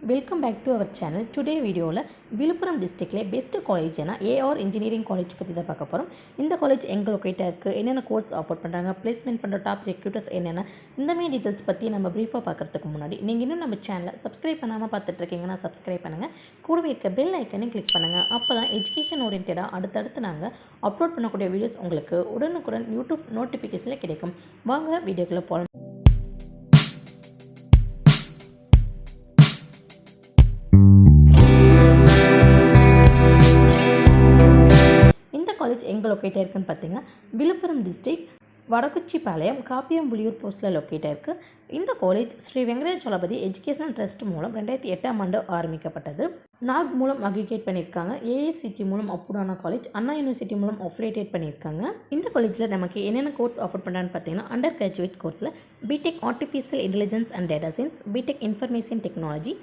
Welcome back to our channel. Today வீடியோவில் விழுப்புரம் டிஸ்ட்ரிக்ட்லேயே best காலேஜ்னா ஏஆர் இன்ஜினியரிங் காலேஜ் பற்றி தான் பார்க்க போகிறோம். இந்த காலேஜ் எங்கே லொக்கேட்டாக இருக்குது, என்னென்ன கோர்ஸ் ஆஃபர் பண்ணுறாங்க, பிளேஸ்மெண்ட் பண்ணுற டாப் ரெக்ரூட்டர்ஸ் என்னென்ன, இந்தமாதிரி டீட்டெயில்ஸ் பற்றி நம்ம ப்ரீஃபாக பார்க்குறதுக்கு முன்னாடி நீங்கள் இன்னும் நம்ம சேனலை சப்ஸ்கிரைப் பண்ணாமல் பார்த்துட்ருக்கீங்கன்னா சப்ஸ்கிரைப் பண்ணுங்கள். கூடவே இருக்க பெல் ஐக்கனையும் கிளிக் பண்ணுங்கள். அப்போ தான் எஜுகேஷன் ஓரியன்டாக அடுத்தடுத்து நாங்கள் அப்லோட் பண்ணக்கூடிய வீடியோஸ் உங்களுக்கு உடனுக்குடன் யூடியூப் நோட்டிஃபிகேஷனில் கிடைக்கும். வாங்க வீடியோக்குள்ளே போகலாம். காலேஜ் எங்கே லொக்கேட்டாக இருக்குன்னு பார்த்தீங்கன்னா விழுப்புரம் டிஸ்ட்ரிக்ட் வடக்குச்சிபாளையம் காப்பியம்புலியூர் போஸ்ட்டில் லொக்கேட்டாக இருக்குது. இந்த college Sri Venkatachalapathy educational trust மூலம் 2008ஆம் ஆண்டு ஆரம்பிக்கப்பட்டது. நாக் மூலம் அக்ரிகேட் பண்ணியிருக்காங்க. ஏஐசிடி மூலம் அப்ரூவான காலேஜ். அண்ணா யூனிவர்சிட்டி மூலம் அஃபிலியேட் பண்ணியிருக்காங்க. இந்த காலேஜில் நமக்கு என்னென்ன கோர்ஸ் ஆஃபர் பண்ணுறான்னு பார்த்தீங்கன்னா அண்டர் கிராஜுவேட் கோர்ஸில் BTech artificial intelligence and data science, BTech information technology,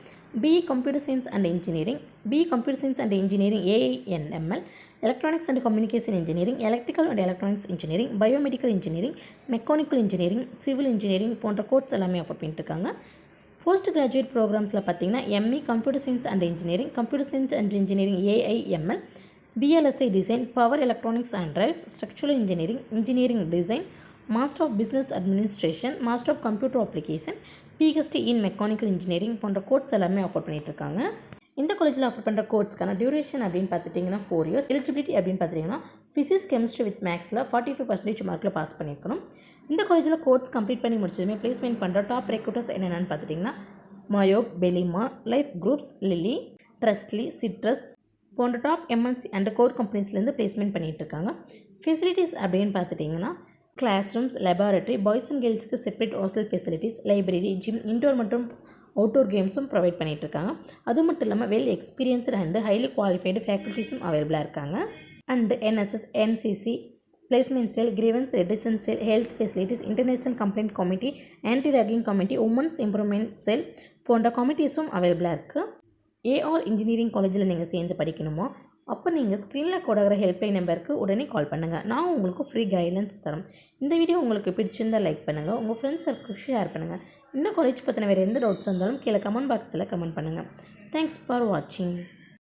BE computer science and engineering, BE computer science and engineering AI and ML, electronics and communication engineering, electrical and electronics engineering, biomedical engineering, mechanical engineering, civil engineering போன்ற course எல்லாமே offer பண்ணிட்டு இருக்காங்க. Post graduate ப்ரோக்ராம்ஸில் பார்த்தீங்கன்னா ME computer science and engineering, computer science and engineering AIML, VLSI design, power electronics and drives, structural engineering, engineering design, master of business administration, master of computer application, PhD in mechanical engineering போன்ற course எல்லாமே offer பண்ணிட்டு இருக்காங்க. இந்த காலேஜில் offer பண்ணுற கோர்ஸ்க்கான duration அப்படின்னு பார்த்துட்டிங்கன்னா 4 years. Eligibility அப்படின்னு பார்த்துட்டிங்கன்னா ஃபிசிக்ஸ் கெமிஸ்ட்ரி வித் மேக்ஸில் 45% மார்க்கில் பாஸ் பண்ணியிருக்கணும். இந்த காலேஜில் கோர்ஸ் கம்ப்ளீட் பண்ணி முடிச்சதுமே பிளேஸ்மெண்ட் பண்ணுற டாப் ரெக்ரூட்டர்ஸ் என்னென்னு பார்த்துட்டிங்கன்னா மயோப், பெலிமா, லைஃப் குரூப்ஸ், லில்லி, ட்ரஸ்ட்லி, சிட்ரஸ் போன்ற டாப் எம்என்சி அண்ட் கோர் கம்பெனிஸ்லேருந்து பிளேஸ்மெண்ட் பண்ணிகிட்டு இருக்காங்க. ஃபெசிலிட்டிஸ் அப்படின்னு பார்த்துட்டிங்கன்னா class rooms, laboratory, boys and கேர்ள்ஸுக்கு separate hostel facilities, library, gym, indoor மற்றும் அவுட்டோர் கேம்ஸும் ப்ரொவைட் பண்ணிகிட்ருக்காங்க. அது மட்டும் இல்லாமல் well experienced and highly qualified ஃபேக்கல்ட்டிஸும் அவைலபிளாக இருக்காங்க. And NSS, NCC, placement cell, grievance reduction cell, health facilities, international complaint committee, anti ragging committee, women's improvement cell போன்ற கமிட்டிஸும் அவைலபிளாக இருக்குது. ஏஆர் இன்ஜினியரிங் காலேஜில் நீங்கள் சேர்ந்து படிக்கணுமோ அப்போ நீங்கள் ஸ்க்ரீனில் கொடுக்குற ஹெல்ப்லைன் நம்பருக்கு உடனே கால் பண்ணுங்கள். நான் உங்களுக்கு ஃப்ரீ கைட்லைன்ஸ் தரோம். இந்த வீடியோ உங்களுக்கு பிடிச்சிருந்தால் லைக் பண்ணுங்கள், உங்கள் ஃப்ரெண்ட்ஸ் சர்க்கிளுக்கு ஷேர் பண்ணுங்கள். இந்த காலேஜ் பற்றின வேறு எந்த டவுட்ஸ் இருந்தாலும் கீழே கமெண்ட் பாக்ஸில் கமெண்ட் பண்ணுங்கள். தேங்க்ஸ் ஃபார் வாட்சிங்.